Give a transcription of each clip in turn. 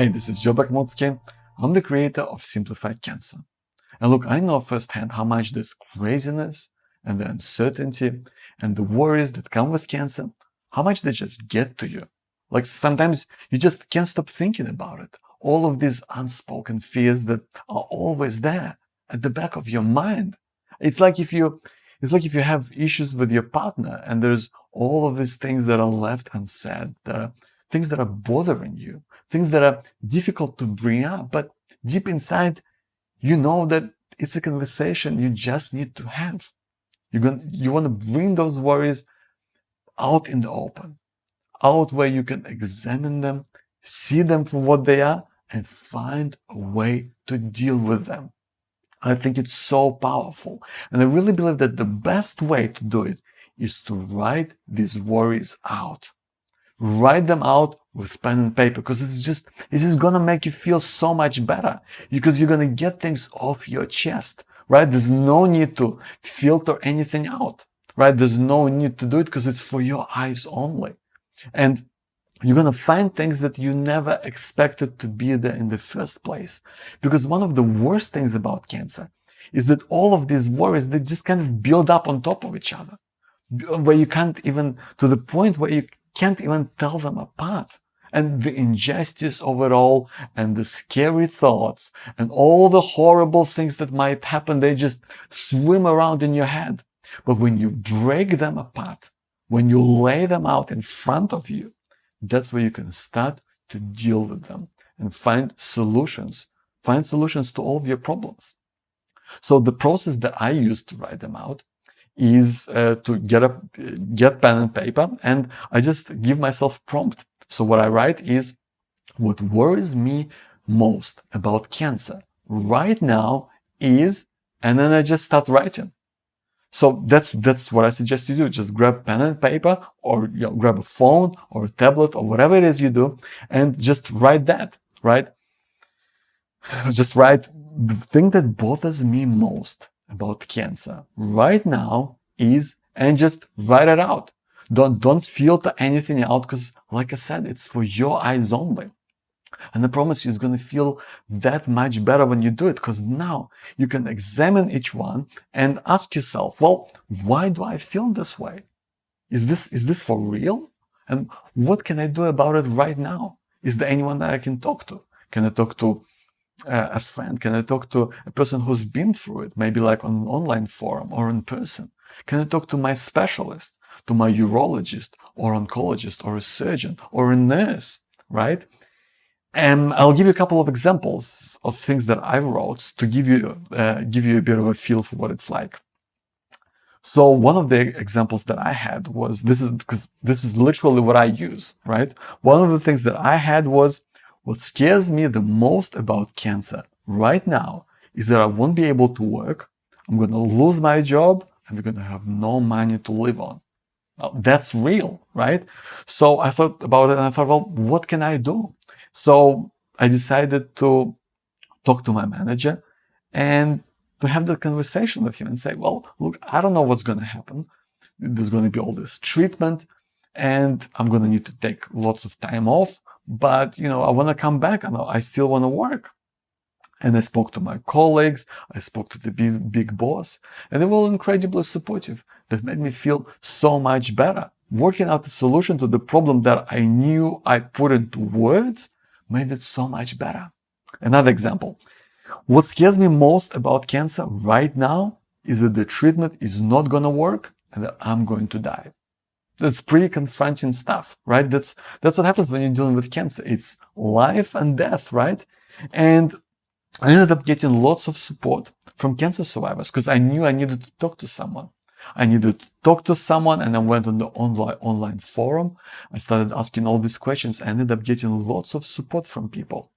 Hey, this is Joe Bakhmutsky. I'm the creator of Simplified Cancer. And look, I know firsthand how much this craziness and the uncertainty and the worries that come with cancer, how much they just get to you. Like sometimes you just can't stop thinking about it. All of these unspoken fears that are always there at the back of your mind. It's like if you have issues with your partner and there's all of these things that are left unsaid, that are things that are bothering you, things that are difficult to bring up, but deep inside, you know that it's a conversation you just need to have. You want to bring those worries out in the open, out where you can examine them, see them for what they are, and find a way to deal with them. I think it's so powerful. And I really believe that the best way to do it is to write these worries out. Write them out with pen and paper, because it's just gonna make you feel so much better, because you're gonna get things off your chest, right? There's no need to filter anything out, right? There's no need to do it because it's for your eyes only. And you're gonna find things that you never expected to be there in the first place. Because one of the worst things about cancer is that all of these worries, they just kind of build up on top of each other, where you can't even, to the point where you can't even tell them apart. And the injustice of it all, and the scary thoughts, and all the horrible things that might happen, they just swim around in your head. But when you break them apart, when you lay them out in front of you, that's where you can start to deal with them and find solutions to all of your problems. So the process that I use to write them out is to get pen and paper, and I just give myself prompt. So what I write is, what worries me most about cancer right now is, and then I just start writing. So that's what I suggest you do. Just grab pen and paper, or grab a phone or a tablet or whatever it is you do, and just write that, right? Just write the thing that bothers me most about cancer right now is, and just write it out. Don't filter anything out, because like I said, it's for your eyes only. And I promise you, it's going to feel that much better when you do it, because now you can examine each one and ask yourself, well, why do I feel this way? Is this for real? And what can I do about it right now? Is there anyone that I can talk to? Can I talk to a friend? Can I talk to a person who's been through it, maybe like on an online forum or in person? Can I talk to my specialist, to my urologist or oncologist or a surgeon or a nurse, right? And I'll give you a couple of examples of things that I wrote to give you a bit of a feel for what it's like. So one of the examples that I had was, this is literally what I use, right? One of the things that I had was, what scares me the most about cancer right now is that I won't be able to work, I'm going to lose my job, and we're going to have no money to live on. Now, that's real, right? So I thought about it and I thought, well, what can I do? So I decided to talk to my manager and to have that conversation with him and say, well, look, I don't know what's going to happen. There's going to be all this treatment and I'm going to need to take lots of time off, but I want to come back and I still want to work. And I spoke to my colleagues, I spoke to the big boss, and they were all incredibly supportive. That made me feel so much better. Working out a solution to the problem that I knew I put into words made it so much better. Another example. What scares me most about cancer right now is that the treatment is not going to work and that I'm going to die. That's pretty confronting stuff, right? That's what happens when you're dealing with cancer. It's life and death, right? And I ended up getting lots of support from cancer survivors because I knew I needed to talk to someone. And I went on the online forum. I started asking all these questions. I ended up getting lots of support from people.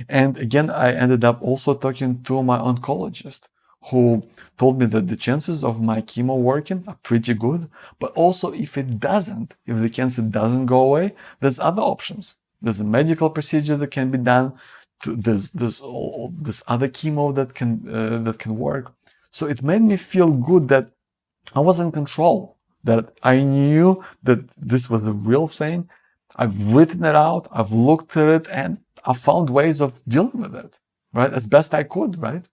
And again, I ended up also talking to my oncologist, who told me that the chances of my chemo working are pretty good. But also, if the cancer doesn't go away, there's other options. There's a medical procedure that can be done. There's this other chemo that can work. So it made me feel good that I was in control, that I knew that this was a real thing. I've written it out, I've looked at it, and I found ways of dealing with it, right? As best I could, right?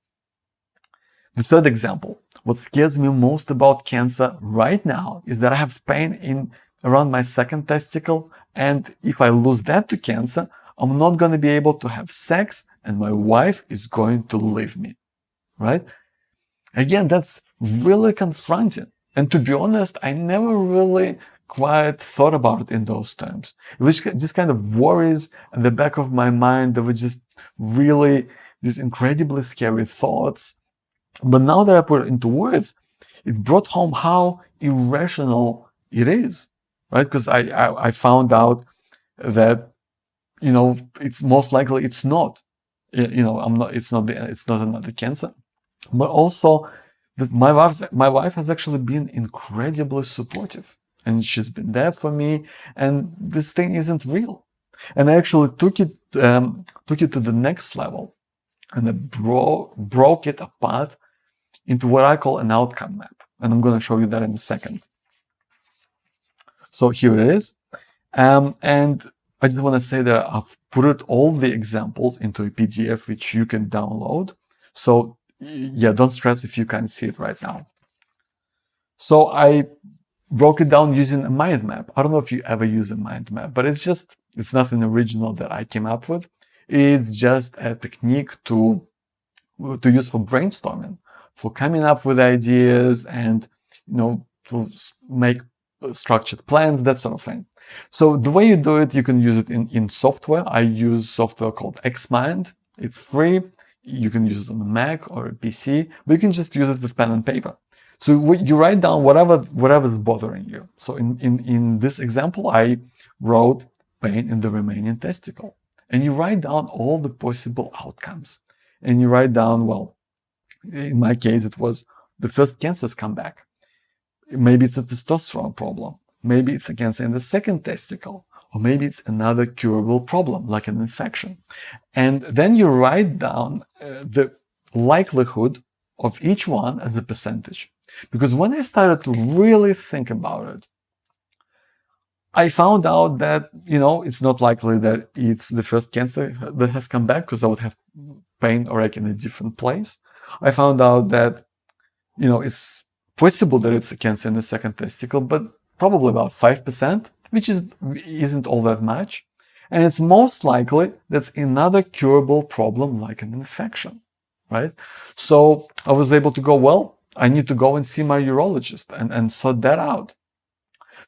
The third example, what scares me most about cancer right now is that I have pain in around my second testicle, and if I lose that to cancer, I'm not going to be able to have sex and my wife is going to leave me, right? Again, that's really confronting. And to be honest, I never really quite thought about it in those terms. It was just kind of worries at the back of my mind. There were just really these incredibly scary thoughts. But now that I put it into words, it brought home how irrational it is, right? Because I found out that, it's most likely it's not, it's not another cancer, but also that my wife has actually been incredibly supportive, and she's been there for me, and this thing isn't real. And I actually took it to the next level, and I broke it apart into what I call an outcome map. And I'm going to show you that in a second. So here it is. And I just want to say that I've put all the examples into a PDF, which you can download. So yeah, don't stress if you can't see it right now. So I broke it down using a mind map. I don't know if you ever use a mind map, but it's nothing original that I came up with. It's just a technique to use for brainstorming, for coming up with ideas and, to make structured plans, that sort of thing. So the way you do it, you can use it in software. I use software called Xmind. It's free. You can use it on a Mac or a PC, but you can just use it with pen and paper. So you write down whatever is bothering you. So in this example, I wrote pain in the remaining testicle. And you write down all the possible outcomes. And you write down, well, in my case, it was the first cancers come back. Maybe it's a testosterone problem. Maybe it's a cancer in the second testicle. Or maybe it's another curable problem, like an infection. And then you write down the likelihood of each one as a percentage. Because when I started to really think about it, I found out that, it's not likely that it's the first cancer that has come back, because I would have pain or in a different place. I found out that, it's possible that it's a cancer in the second testicle, but probably about 5%, which isn't all that much. And it's most likely that's another curable problem like an infection, right? So I was able to go, well, I need to go and see my urologist and sort that out.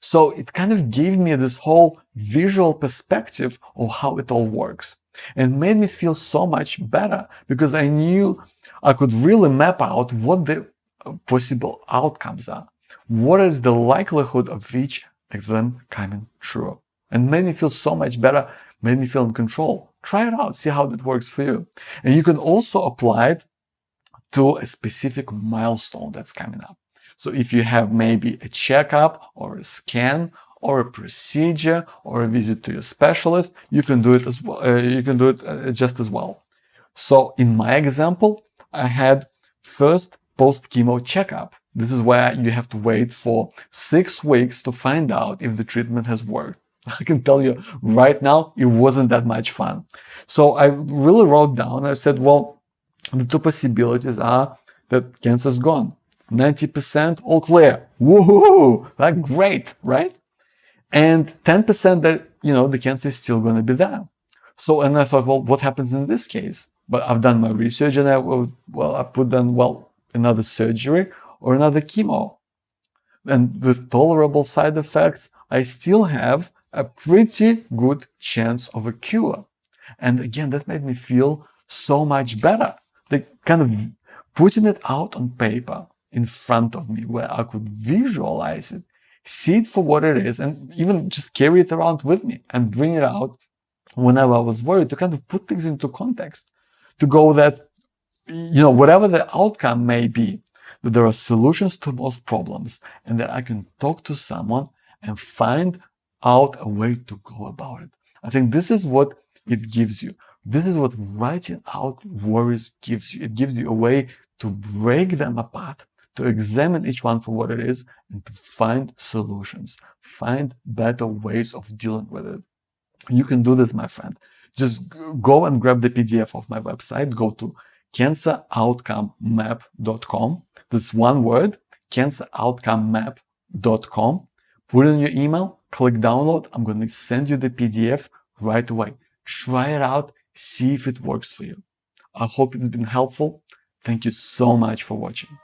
So it kind of gave me this whole visual perspective of how it all works. And made me feel so much better because I knew I could really map out what the possible outcomes are. What is the likelihood of each of them coming true? And made me feel so much better, made me feel in control. Try it out, see how that works for you. And you can also apply it to a specific milestone that's coming up. So if you have maybe a checkup or a scan or a procedure or a visit to your specialist, you can do it as well. You can do it just as well. So in my example, I had first post-chemo checkup. This is where you have to wait for 6 weeks to find out if the treatment has worked. I can tell you right now, it wasn't that much fun. So I really wrote down, I said, well, the two possibilities are that cancer's gone. 90% all clear. Woohoo! That's great, right? And 10% that, the cancer is still going to be there. So, and I thought, well, what happens in this case? But I've done my research and I put down, another surgery or another chemo. And with tolerable side effects, I still have a pretty good chance of a cure. And again, that made me feel so much better. Like kind of putting it out on paper in front of me where I could visualize it, see it for what it is, and even just carry it around with me and bring it out whenever I was worried, to kind of put things into context, to go that, whatever the outcome may be, that there are solutions to most problems and that I can talk to someone and find out a way to go about it. I think this is what it gives you. This is what writing out worries gives you. It gives you a way to break them apart, to examine each one for what it is, and to find solutions, find better ways of dealing with it. You can do this, my friend. just go and grab the PDF of my website. Go to canceroutcomemap.com. That's one word, canceroutcomemap.com. Put in your email, click download. I'm going to send you the PDF right away. Try it out, see if it works for you. I hope it's been helpful. Thank you so much for watching.